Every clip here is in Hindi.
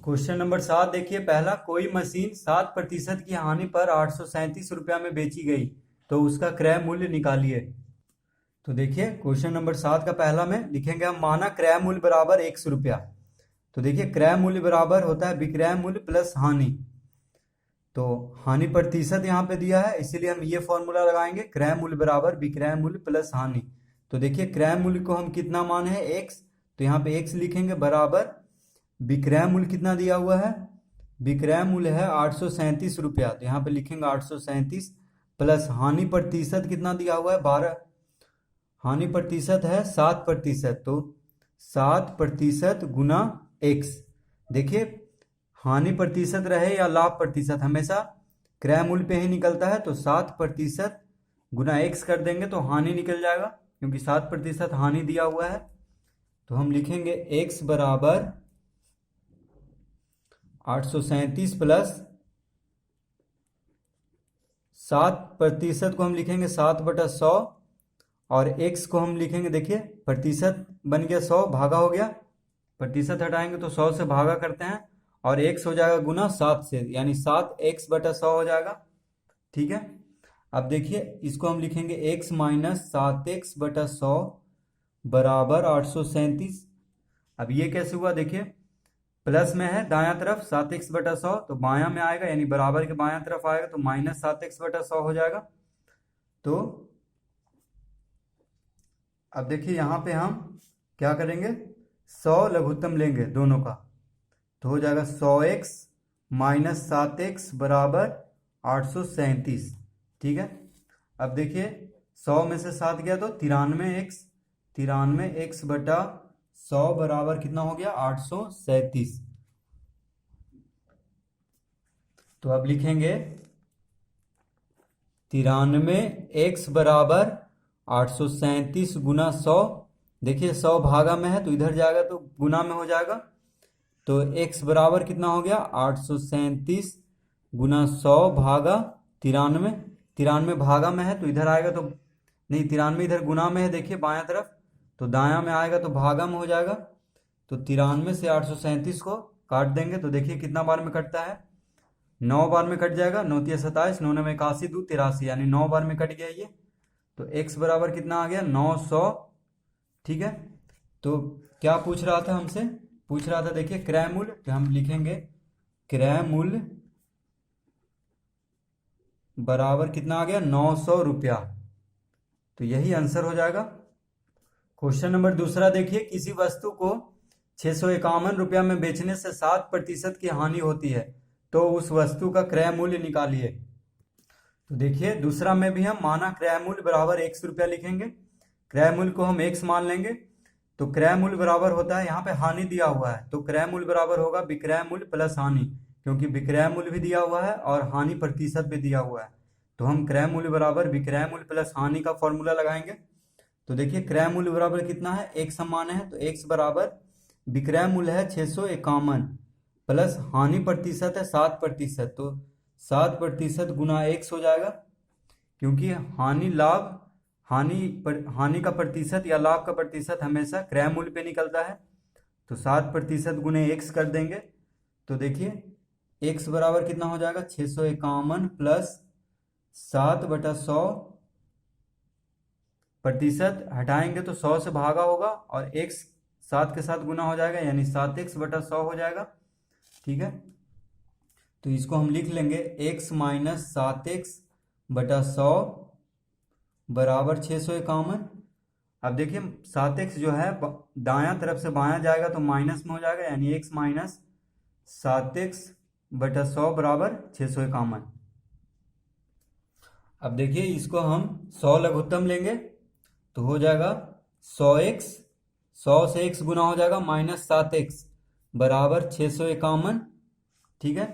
क्वेश्चन नंबर 7 देखिए। पहला, कोई मशीन 7% की हानि पर 837 रुपया में बेची गई तो उसका क्रय मूल्य निकालिए। तो देखिए क्वेश्चन नंबर 7 का पहला में लिखेंगे हम, माना क्रय मूल्य बराबर 100 रुपया। तो देखिए क्रय मूल्य बराबर होता है विक्रय मूल्य प्लस हानि। तो हानि प्रतिशत यहाँ पे दिया है, इसीलिए हम ये फॉर्मूला लगाएंगे, क्रय मूल्य बराबर विक्रय मूल्य प्लस हानि। तो देखिए क्रय मूल्य को हम कितना माने हैं, एक्स, तो यहाँ पे एक्स लिखेंगे बराबर विक्रय मूल्य कितना दिया हुआ है, विक्रय मूल्य है 837 रुपया, तो यहाँ पे लिखेंगे 837 प्लस हानि प्रतिशत कितना दिया हुआ है 12, हानि प्रतिशत है 7%, तो 7% गुना एक्स। देखिए हानि प्रतिशत रहे या लाभ प्रतिशत हमेशा क्रय मूल्य पे ही निकलता है, तो 7% गुना एक्स कर देंगे तो हानि निकल जाएगा, क्योंकि 7% हानि दिया हुआ है। तो हम लिखेंगे एक्स बराबर 837 प्लस 7% को हम लिखेंगे 7/100 और x को हम लिखेंगे, देखिए प्रतिशत बन गया 100 भागा हो गया, प्रतिशत हटाएंगे तो 100 से भागा करते हैं और x हो जाएगा गुना 7 से, यानी 7x/100 हो जाएगा। ठीक है, अब देखिए इसको हम लिखेंगे x माइनस 7x/100 बराबर 837। अब ये कैसे हुआ, देखिए प्लस में है दायां तरफ 7x/100, तो बायां में आएगा यानी बराबर के बायां तरफ आएगा तो माइनस 7x/100 हो जाएगा। तो अब देखिए यहाँ पे हम क्या करेंगे, 100 लघुत्तम लेंगे दोनों का, तो हो जाएगा 100x माइनस 7x बराबर 837। ठीक है, अब देखिए 100 में से 7 गया तो 93x, 93x/100 बराबर कितना हो गया 837। तो अब लिखेंगे 93x बराबर 837 गुना 100। देखिए 100 भागा में है तो इधर जाएगा तो गुना में हो जाएगा, तो x बराबर कितना हो गया 837 गुना 100 भागा 93, 93 भागा में है तो इधर आएगा तो नहीं, 93 इधर गुना में है, देखिए बायां तरफ, तो दायां में आएगा तो भागा में हो जाएगा। तो 93 से 837 को काट देंगे तो देखिए कितना बार में कटता है, 9 बार में कट जाएगा, 9 × 27, 9 × 9 = 81, 2 × 83, यानी 9 बार में कट गया ये। तो x बराबर कितना आ गया 900। ठीक है, तो क्या पूछ रहा था हमसे, पूछ रहा था देखिए क्रय मूल्य, तो हम लिखेंगे क्रय मूल्य बराबर कितना आ गया 900 रुपया, तो यही आंसर हो जाएगा। क्वेश्चन नंबर दूसरा देखिए, किसी वस्तु को 651 रुपया में बेचने से 7% की हानि होती है तो उस वस्तु का क्रय मूल्य निकालिए। तो देखिए दूसरा में भी हम माना क्रय मूल्य बराबर 100 रुपया लिखेंगे, क्रय मूल्य को हम x मान लेंगे, तो क्रय मूल्य बराबर होता है, यहाँ पे हानि दिया हुआ है तो क्रय मूल्य बराबर होगा विक्रय मूल्य प्लस हानि, क्योंकि विक्रय मूल्य भी दिया हुआ है और हानि प्रतिशत भी दिया हुआ है, तो हम क्रय मूल्य बराबर विक्रय मूल्य प्लस हानि का फॉर्मूला लगाएंगे। तो देखिए क्रय मूल्य बराबर कितना है, x हम माने हैं, तो x बराबर विक्रय मूल्य है 651 प्लस हानि प्रतिशत है 7%, तो 7% गुना x हो जाएगा, क्योंकि हानि लाभ हानि का प्रतिशत या लाभ का प्रतिशत हमेशा क्रय मूल्य पे निकलता है, तो 7% गुने x कर देंगे। तो देखिए x बराबर कितना हो जाएगा 651 प्लस 7/100, प्रतिशत हटाएंगे तो 100 से भागा होगा और x 7 के साथ गुना हो जाएगा, यानी 7x/100 हो जाएगा। ठीक है, तो इसको हम लिख लेंगे x माइनस 7x/100 बराबर 651। अब देखिए 7x जो है दायां तरफ से बायां जाएगा तो माइनस में हो जाएगा, यानी x माइनस 7x/100 बराबर 651। अब देखिए इसको हम 100 लघुत्तम लेंगे तो हो जाएगा 100x, 100 से x गुना हो जाएगा माइनस 7x बराबर 651। ठीक है,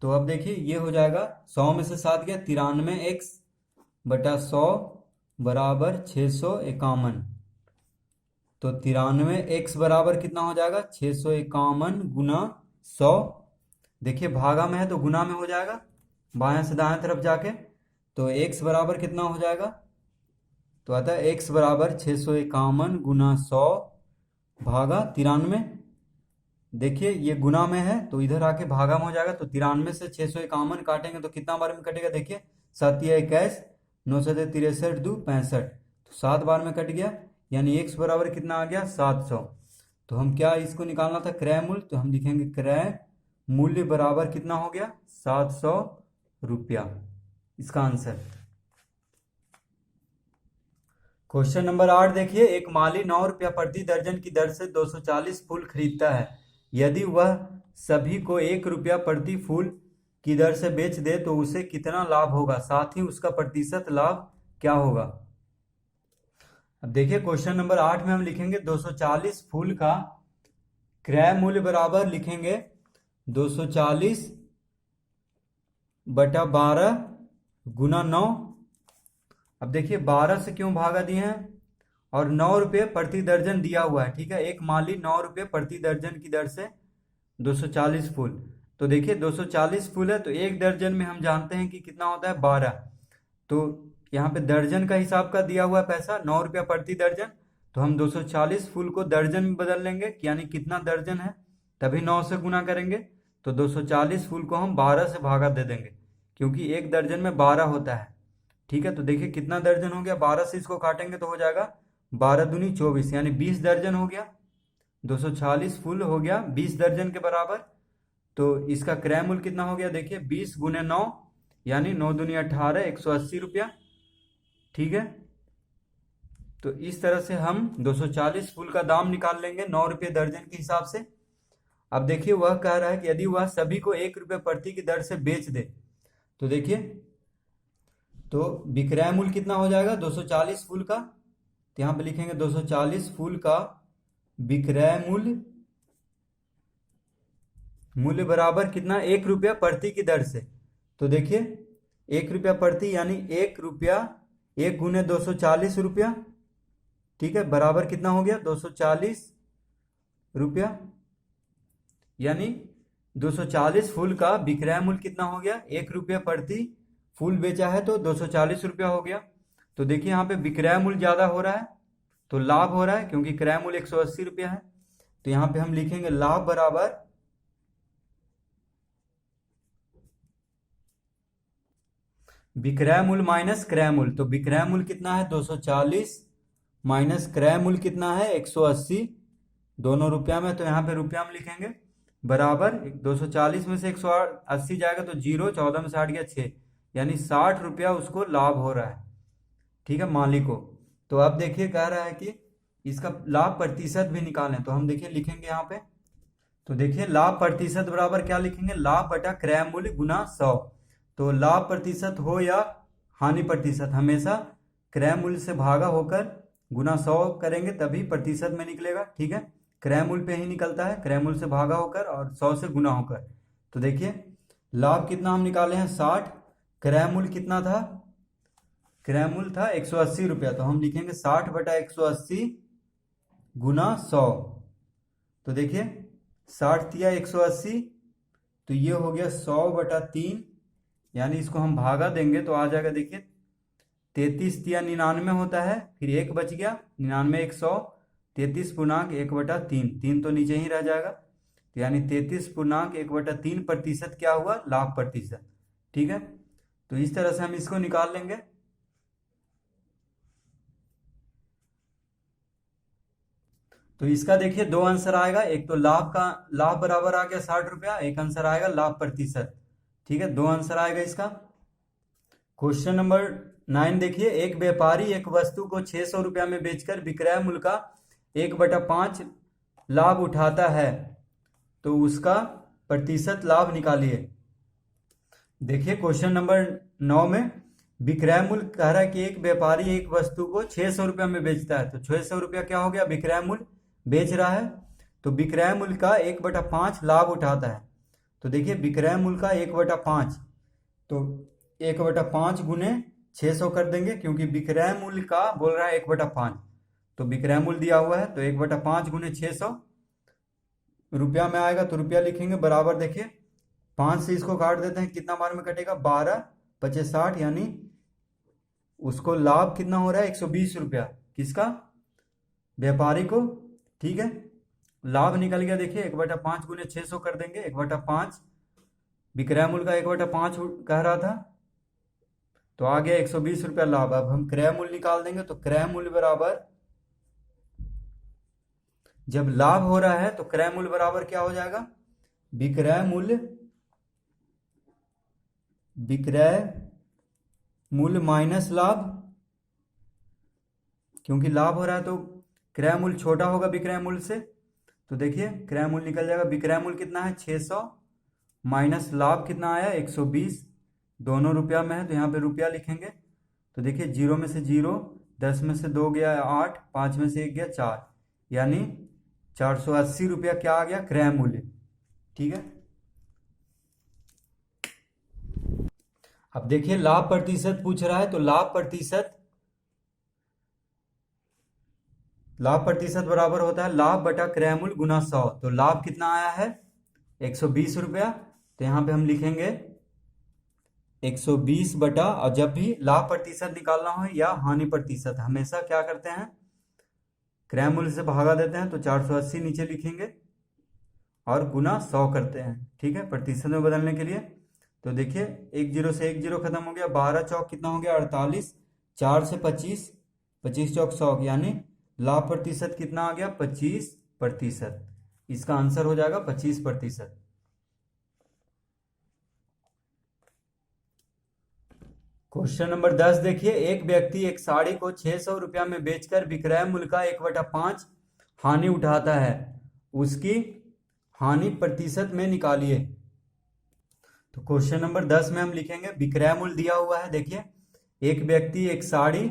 तो अब देखिए ये हो जाएगा 100 में से 7 गया 93x/100 बराबर 651, तो 93x बराबर कितना हो जाएगा 651 गुना 100, देखिए भागा में है तो गुना में हो जाएगा बायां से दाएं तरफ जाके, तो x बराबर कितना हो जाएगा, तो आता है x बराबर 651 गुना 100 भागा 93, देखिए ये गुना में है तो इधर आके भागा में हो जाएगा, तो 93 से 651 काटेंगे तो कितना बार में कटेगा, देखिए 7 या 21, 9 से 63 2 65, तो 7 बार में कट गया, यानी x बराबर कितना आ गया 700। तो हम क्या इसको निकालना था क्रय मूल्य, तो हम लिखेंगे क्रय मूल्य बराबर कितना हो गया 700 रुपया, इसका आंसर। क्वेश्चन नंबर 8 देखिए, एक माली 9 रुपया प्रति दर्जन की दर से 240 फूल खरीदता है। यदि वह सभी को 1 रुपया प्रति फूल की दर से बेच दे तो उसे कितना लाभ होगा, साथ ही उसका प्रतिशत लाभ क्या होगा। अब देखिए क्वेश्चन नंबर 8 में हम लिखेंगे 240 फूल का क्रय मूल्य बराबर लिखेंगे 240 बटा 12 गुना 9। अब देखिए 12 से क्यों भागा दिए हैं, और 9 रुपये प्रति दर्जन दिया हुआ है, ठीक है, एक माली 9 रुपये प्रति दर्जन की दर से 240 फूल। तो देखिए 240 फूल है तो एक दर्जन में हम जानते हैं कि कितना होता है 12, तो यहाँ पे दर्जन का हिसाब का दिया हुआ है पैसा 9 रुपया प्रति दर्जन, तो हम 240 फूल को दर्जन में बदल लेंगे, यानी कितना दर्जन है तभी 9 से गुना करेंगे, तो 240 फूल को हम 12 से भागा दे देंगे, क्योंकि एक दर्जन में 12 होता है, ठीक है। तो देखिए कितना दर्जन हो गया, 12 से इसको काटेंगे तो हो जाएगा 12 दूनी 24, यानी 20 दर्जन हो गया, 240 फूल हो गया 20 दर्जन के बराबर। तो इसका क्रय मूल्य कितना हो गया, देखिए 20 गुने 9, यानी 9 दूनी 18, 180 रुपया, ठीक है। तो इस तरह से हम 240 फूल का दाम निकाल लेंगे 9 रुपये दर्जन के हिसाब से। अब देखिए वह कह रहा है कि यदि वह सभी को 1 रुपये प्रति की दर से बेच दे, तो देखिए तो विक्रय मूल्य कितना हो जाएगा 240 फूल का, तो यहाँ पे लिखेंगे 240 फूल का विक्रय मूल्य बराबर कितना 1 रुपया प्रति की दर से। तो देखिए 1 रुपया प्रति यानी 1 रुपया 1 गुने 240 रुपया, ठीक है, बराबर कितना हो गया 240 रुपया, यानी 240 फूल का विक्रय मूल्य कितना हो गया 1 रुपया प्रति फूल बेचा है तो 240 रुपया हो गया। तो देखिए यहाँ पे विक्रय मूल्य ज्यादा हो रहा है तो लाभ हो रहा है, क्योंकि क्रय मूल्य 180 रुपया है, तो यहाँ पे हम लिखेंगे लाभ बराबर विक्रय मूल्य माइनस क्रय मूल्य। तो विक्रय मूल्य कितना है 240 माइनस क्रय मूल्य कितना है 180, दोनों रुपया में, तो यहाँ पे रुपया में लिखेंगे बराबर 240 में से 180 जाएगा तो 0, 14 में से 8 गया 6, यानी 60 रुपया उसको लाभ हो रहा है, ठीक है, मालिक को। तो अब देखिए कह रहा है कि इसका लाभ प्रतिशत भी निकालें, तो हम देखिए लिखेंगे यहाँ पे, तो देखिए लाभ प्रतिशत बराबर क्या लिखेंगे, लाभ बटा क्रय मूल्य गुना 100। तो लाभ प्रतिशत हो या हानि प्रतिशत, हमेशा क्रय मूल्य से भागा होकर गुना 100 करेंगे तभी प्रतिशत में निकलेगा, ठीक है, क्रय मूल्य पे ही निकलता है, क्रय मूल्य से भागा होकर और 100 से गुना होकर। तो देखिए लाभ कितना हम निकाले हैं 60, क्रय मूल्य कितना था, क्रय मूल्य था 180 रुपया, तो हम लिखेंगे 60 बटा 180 गुना 100। तो देखिए 60 तिया 180, तो ये हो गया 100 बटा 3, यानी इसको हम भागा देंगे तो आ जाएगा, देखिए 33 तिया 99 होता है, फिर 1 बच गया, 99 100, 33 पूर्णांक 1 बटा 3, 3 तो नीचे ही रह जाएगा, तो यानी 33 पूर्णांक 1 बटा 3 प्रतिशत क्या हुआ लाभ प्रतिशत, ठीक है। तो इस तरह से हम इसको निकाल लेंगे। तो इसका देखिए 2 आंसर आएगा, एक तो लाभ बराबर आ गया 60 रुपया, एक आंसर आएगा लाभ प्रतिशत, ठीक है, 2 आंसर आएगा इसका। क्वेश्चन नंबर 9 देखिए, एक व्यापारी एक वस्तु को 600 रुपया में बेचकर विक्रय मूल्य का 1/5 लाभ उठाता है, तो उसका प्रतिशत लाभ निकालिए। देखिए क्वेश्चन नंबर 9 में विक्रय मूल्य कह रहा है कि एक व्यापारी एक वस्तु को 600 रुपया में बेचता है, तो 600 रुपया क्या हो गया विक्रय मूल्य, बेच रहा है, तो विक्रय मूल्य का 1/5 लाभ उठाता है। तो देखिए विक्रय मूल्य का 1/5, तो 1/5 गुने 600 कर देंगे, क्योंकि विक्रय मूल्य का बोल रहा है 1/5, तो विक्रय मूल्य दिया हुआ है, तो 1/5 गुने 600 रुपया में आएगा, तो रुपया लिखेंगे बराबर, देखिए 5 से इसको काट देते हैं, कितना बार में कटेगा 12 5 60, यानी उसको लाभ कितना हो रहा है 120 रुपया, किसका, व्यापारी को, ठीक है। लाभ निकल गया, देखिए 1/5 गुने 600 कर देंगे, 1/5 विक्रय मूल्य का 1/5 कह रहा था, तो आ गया 120 रुपया लाभ। अब हम क्रय मूल्य निकाल देंगे, तो क्रय मूल्य बराबर, जब लाभ हो रहा है तो क्रय मूल्य बराबर क्या हो जाएगा, विक्रय मूल्य माइनस लाभ, क्योंकि लाभ हो रहा है तो क्रय मूल्य छोटा होगा विक्रय मूल्य से। तो देखिए क्रय मूल्य निकल जाएगा, विक्रय मूल्य कितना है 600 माइनस लाभ कितना आया 120, दोनों रुपया में है तो यहाँ पे रुपया लिखेंगे। तो देखिए 0 में से 0, 10 में से 2 गया 8, 5 में से 1 गया 4, यानी 480 रुपया क्या आ गया क्रय मूल्य। ठीक है, अब देखिए लाभ प्रतिशत पूछ रहा है, तो लाभ प्रतिशत बराबर होता है लाभ बटा क्रय मूल्य गुना 100। तो लाभ कितना आया है 120 रुपया, तो यहाँ पे हम लिखेंगे 120 बटा, और जब भी लाभ प्रतिशत निकालना हो या हानि प्रतिशत हमेशा क्या करते हैं क्रय मूल्य से भागा देते हैं, तो 480 नीचे लिखेंगे और गुना 100 करते हैं। ठीक है, प्रतिशत में बदलने के लिए। तो देखिए 1 0 से 1 0 खत्म हो गया, 12 चौक कितना हो गया 48, 4 से 25, 25 चौक 100, यानी लाभ प्रतिशत कितना आ गया 25%। इसका आंसर हो जाएगा 25%। क्वेश्चन नंबर 10 देखिए, एक व्यक्ति एक साड़ी को 600 रुपया में बेचकर विक्रय मूल्य का 1/5 हानि उठाता है, उसकी हानि प्रतिशत में निकालिए। तो क्वेश्चन नंबर 10 में हम लिखेंगे विक्रय मूल्य दिया हुआ है, देखिए एक व्यक्ति एक साड़ी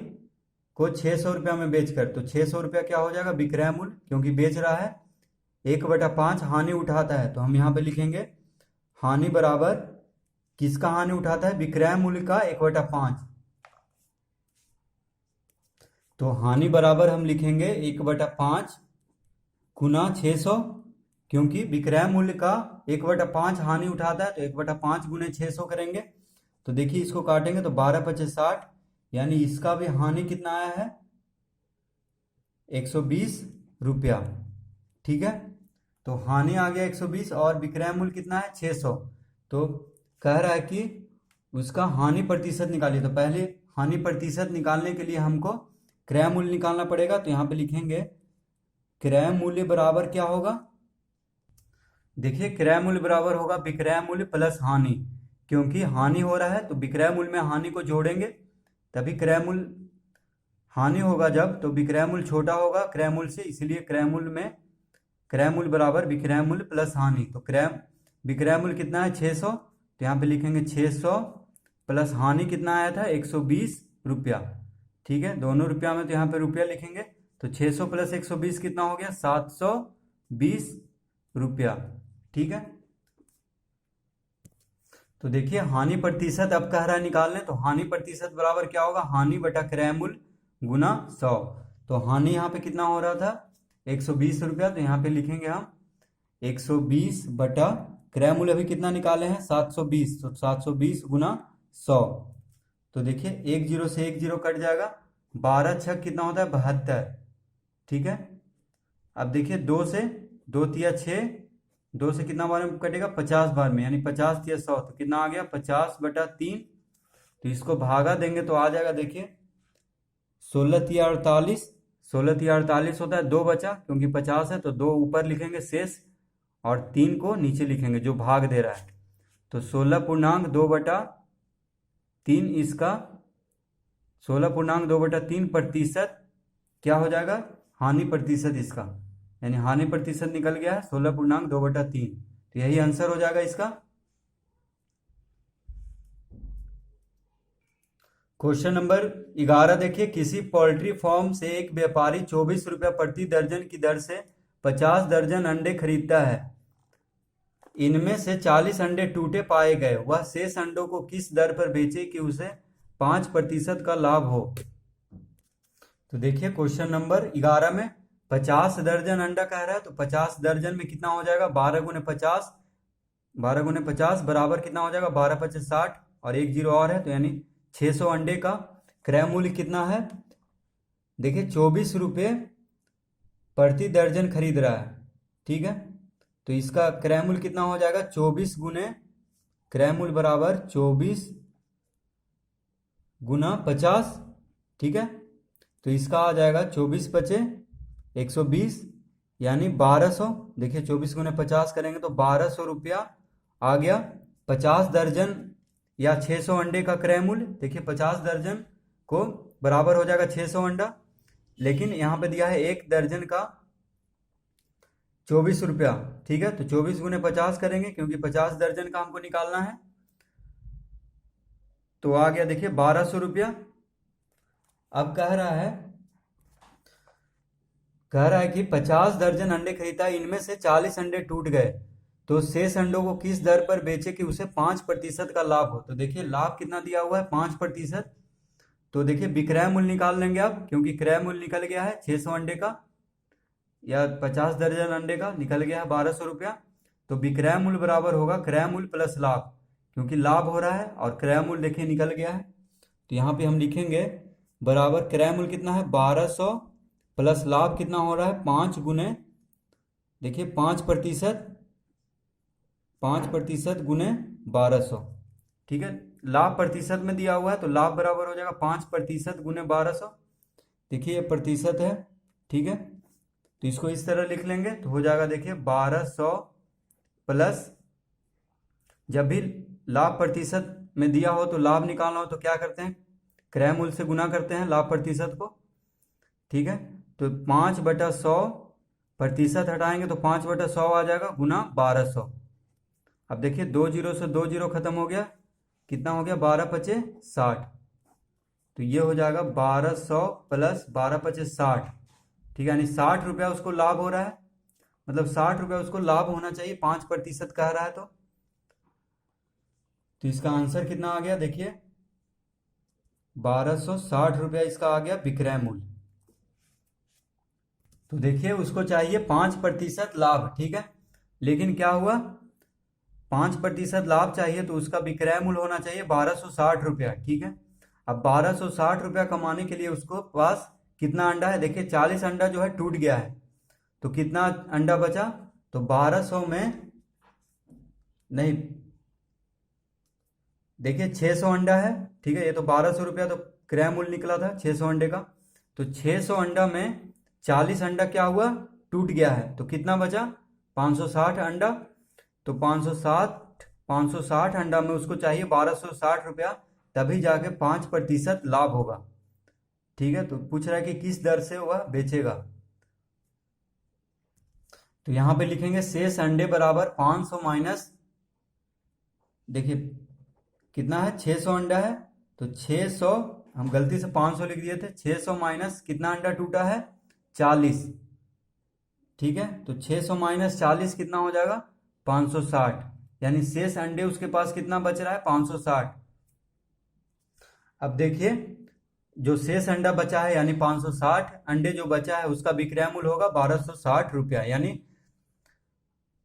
को 600 रुपया में बेचकर, तो 600 रुपया क्या हो जाएगा विक्रय मूल्य, क्योंकि बेच रहा है, 1/5 हानि उठाता है, तो हम यहाँ पे लिखेंगे हानि बराबर किसका हानि उठाता है विक्रय मूल्य का 1/5। तो हानि बराबर हम लिखेंगे 1/5 गुना 600, क्योंकि विक्रय मूल्य का 1/5 हानि उठाता है, तो 1/5 गुने 600 करेंगे। तो देखिए इसको काटेंगे तो 12 × 5 = 60, यानी इसका भी हानि कितना आया है 120 रुपया। ठीक है, तो हानि आ गया 120 और विक्रय मूल्य कितना है 600, तो कह रहा है कि उसका हानि प्रतिशत निकालिए। तो पहले हानि प्रतिशत निकालने के लिए हमको क्रय मूल्य निकालना पड़ेगा, तो यहाँ पे लिखेंगे क्रय मूल्य बराबर क्या होगा, देखिए क्रय मूल्य बराबर होगा विक्रय मूल्य प्लस हानि, क्योंकि हानि हो रहा है तो विक्रय मूल्य में हानि को जोड़ेंगे तभी क्रय मूल्य, हानि होगा जब तो विक्रय मूल्य छोटा होगा क्रय मूल्य से, इसलिए क्रय मूल्य बराबर विक्रय मूल्य प्लस हानि। तो विक्रय मूल्य कितना है 600, तो यहाँ पे लिखेंगे 600 प्लस हानि कितना आया था 120 रुपया। ठीक है, दोनों रुपया में तो यहाँ पे रुपया लिखेंगे, तो 600 प्लस 120 कितना हो गया 720 रुपया। ठीक है, तो देखिए हानि प्रतिशत अब कह रहा है निकालने, तो हानि प्रतिशत बराबर क्या होगा हानि बटा क्रय मूल्य गुना 100। तो हानि यहाँ पे कितना हो रहा था 120 रुपया, तो यहाँ पे लिखेंगे हम 120 बटा क्रय मूल्य अभी कितना निकाले हैं 720, तो 720 गुना 100। तो देखिए 1 0 से 1 0 कट जाएगा, 12 छक कितना होता है 72। ठीक है, अब देखिए 2 से 2 तिया 6, 2 से कितना बार में कटेगा 50 बार में, यानी 50 तिया 100, तो कितना आ गया 50/3। तो इसको भागा देंगे तो आ जाएगा, देखिए 16 तिया 48, 16 तिया 48 होता है, 2 बचा क्योंकि 50 है, तो 2 ऊपर लिखेंगे शेष और 3 को नीचे लिखेंगे जो भाग दे रहा है। तो 16.2/3 इसका 16.2/3 प्रतिशत क्या हो जाएगा हानि प्रतिशत इसका, यानी हानि प्रतिशत निकल गया है 16.2/3, तो यही आंसर हो जाएगा इसका। क्वेश्चन नंबर 11 देखिए, किसी पोल्ट्री फार्म से एक व्यापारी 24 रुपया प्रति दर्जन की दर से 50 दर्जन अंडे खरीदता है, इनमें से 40 अंडे टूटे पाए गए, वह शेष अंडों को किस दर पर बेचे कि उसे 5% का लाभ हो। तो देखिए क्वेश्चन नंबर 11 में 50 दर्जन अंडा कह रहा है, तो 50 दर्जन में कितना हो जाएगा 12 × 50, 12 × 50 बराबर कितना हो जाएगा 12 × 5 = 60 और 1 0 और है, तो यानी 600 अंडे का क्रय मूल्य कितना है, देखिए 24 रुपये प्रति दर्जन खरीद रहा है। ठीक है। तो इसका क्रय मूल्य कितना हो जाएगा, 24 गुने क्रय मूल्य बराबर 24 गुना 50, ठीक है। तो इसका आ जाएगा 24 पचे 120 यानी 1200। देखिए 24 गुने 50 करेंगे तो 1200 रुपया आ गया। 50 दर्जन या 600 अंडे का क्रय मूल्य, देखिए 50 दर्जन को बराबर हो जाएगा 600 अंडा, लेकिन यहाँ पे दिया है एक दर्जन का 24 रुपया, ठीक है। तो 24 गुने 50 करेंगे क्योंकि 50 दर्जन का हमको निकालना है, तो आ गया देखिए 1200 रुपया। अब कह रहा है कि 50 दर्जन अंडे खरीदा, इनमें से 40 अंडे टूट गए, तो शेष अंडों को किस दर पर बेचे कि उसे 5% का लाभ हो। तो देखिए लाभ कितना दिया हुआ है, 5%। तो देखिए विक्रय मूल्य निकाल लेंगे अब, क्योंकि क्रय मूल्य निकल गया है 600 अंडे का या 50 दर्जन अंडे का निकल गया है 1200 रुपया। तो विक्रय मूल्य बराबर होगा क्रय मूल्य प्लस लाभ, क्योंकि लाभ हो रहा है और क्रय मूल्य देखिए निकल गया है। तो यहाँ पे हम लिखेंगे बराबर क्रय मूल्य कितना है 1200 प्लस लाभ कितना हो रहा है 5 गुने, देखिए 5% गुने 1200, ठीक है। लाभ प्रतिशत में दिया हुआ है तो लाभ बराबर हो जाएगा 5% गुने 1200, देखिए ये प्रतिशत है, ठीक है। तो इसको इस तरह लिख लेंगे तो हो जाएगा देखिए 1200 प्लस, जब भी लाभ प्रतिशत में दिया हो तो लाभ निकालना हो तो क्या करते हैं, क्रय मूल्य से गुना करते हैं लाभ प्रतिशत को, ठीक है। तो 5/100 प्रतिशत हटाएंगे तो 5/100 आ जाएगा गुना 1200। अब देखिए 2 जीरो से 2 जीरो खत्म हो गया, कितना हो गया 12 पचे 60, तो ये हो जाएगा 1200 प्लस 12 पचे 60, ठीक है। यानी 60 रुपया उसको लाभ हो रहा है, मतलब 60 रुपया उसको लाभ होना चाहिए, 5% कह रहा है। तो इसका आंसर कितना आ गया, देखिए 1260 रुपया इसका आ गया विक्रय मूल्य। तो देखिए उसको चाहिए 5% लाभ, ठीक है, लेकिन क्या हुआ 5% लाभ चाहिए तो उसका विक्रय मूल्य होना चाहिए 1260 रुपया, ठीक है। अब 1260 रुपया कमाने के लिए उसको पास कितना अंडा है, देखिए 40 अंडा जो है टूट गया है, तो कितना अंडा बचा, तो 1200 में नहीं, देखिए 600 अंडा है, ठीक है। ये तो 1200 रुपया तो क्रय मूल्य निकला था 600 अंडे का, तो 600 अंडा में 40 अंडा क्या हुआ, टूट गया है, तो कितना बचा 560 अंडा। तो 560 अंडा में उसको चाहिए 1260 रुपया, तभी जाके 5% लाभ होगा, ठीक है। तो पूछ रहा है कि किस दर से वह बेचेगा, तो यहां पे लिखेंगे शेष अंडे बराबर 500 माइनस, देखिए कितना है 600 अंडा है, तो 600 हम गलती से 500 लिख दिए थे, 600 माइनस कितना अंडा टूटा है 40, ठीक है। तो 600 माइनस 40 कितना हो जाएगा 560, यानी शेष अंडे उसके पास कितना बच रहा है 560। अब देखिए जो शेष अंडा बचा है यानी 560 अंडे जो बचा है उसका विक्रय मूल्य होगा 1260 रुपया, यानी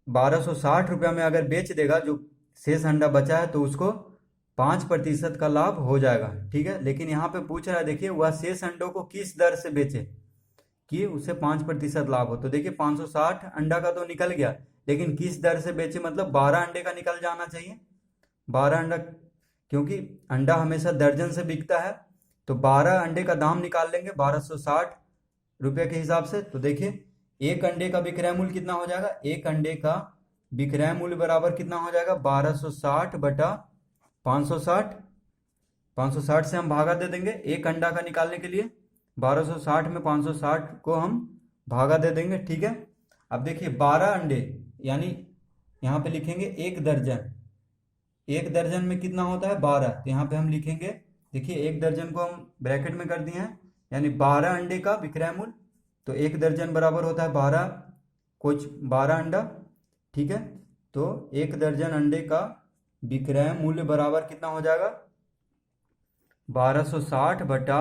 1260 रुपया में अगर बेच देगा जो शेष अंडा बचा है तो उसको 5% का लाभ हो जाएगा, ठीक है। लेकिन यहाँ पे पूछ रहा है देखिए वह शेष अंडों को किस दर से बेचे कि उसे 5% लाभ हो। तो देखिए 560 अंडा का तो निकल गया, लेकिन किस दर से बेचे, मतलब 12 अंडे का निकल जाना चाहिए, 12 अंडा, क्योंकि अंडा हमेशा दर्जन से बिकता है, तो 12 अंडे का दाम निकाल लेंगे 1260 रुपये के हिसाब से। तो देखिए एक अंडे का विक्रय मूल्य कितना हो जाएगा, एक अंडे का विक्रय मूल्य बराबर कितना हो जाएगा 1260 बटा 560, 560 से हम भागा दे देंगे एक अंडा का निकालने के लिए, 1260 में 560 को हम भागा दे देंगे, ठीक है। अब देखिए 12 अंडे यानी यहाँ पे लिखेंगे एक दर्जन, एक दर्जन में कितना होता है 12, तो यहाँ पे हम लिखेंगे, देखिए एक दर्जन को हम ब्रैकेट में कर दिए हैं, यानी 12 अंडे का विक्रय मूल्य, तो एक दर्जन बराबर होता है 12 कुछ 12 अंडा, ठीक है। तो एक दर्जन अंडे का विक्रय मूल्य बराबर कितना हो जाएगा 1260 बटा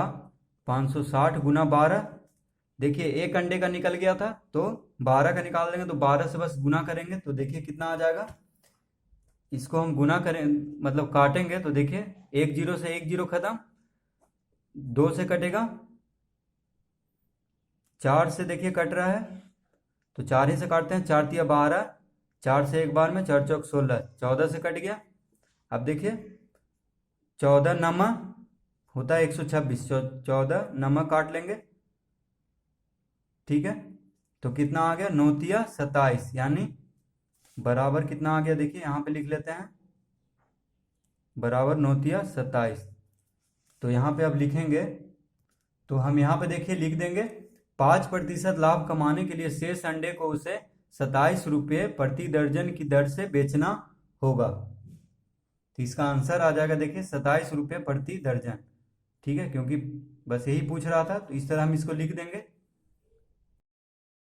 560 गुना 12, देखिए एक अंडे का निकल गया था तो 12 का निकाल देंगे, तो 12 से बस गुना करेंगे तो देखिए कितना आ जाएगा, इसको हम गुना करें मतलब काटेंगे तो देखिए एक जीरो से एक जीरो खत्म, 2 से कटेगा, 4 से देखिए कट रहा है, तो 4 ही से काटते हैं, 4 तिया 12, 4 से एक बार में, 4 चौक 16, 14 से कट गया। अब देखिए 14 नमा होता है 126, 14 नमा काट लेंगे, ठीक है। तो कितना आ गया, 9 तिया 27, यानी बराबर कितना आ गया, देखिए यहाँ पे लिख लेते हैं, बराबर 9 तिया 27। तो यहाँ पे अब लिखेंगे, तो हम यहाँ पे देखिए लिख देंगे 5% लाभ कमाने के लिए शेष अंडे को उसे 27 रुपये प्रति दर्जन की दर से बेचना होगा। तो इसका आंसर आ जाएगा देखिए 27 रुपये प्रति दर्जन, ठीक है, क्योंकि बस यही पूछ रहा था, तो इस तरह हम इसको लिख देंगे।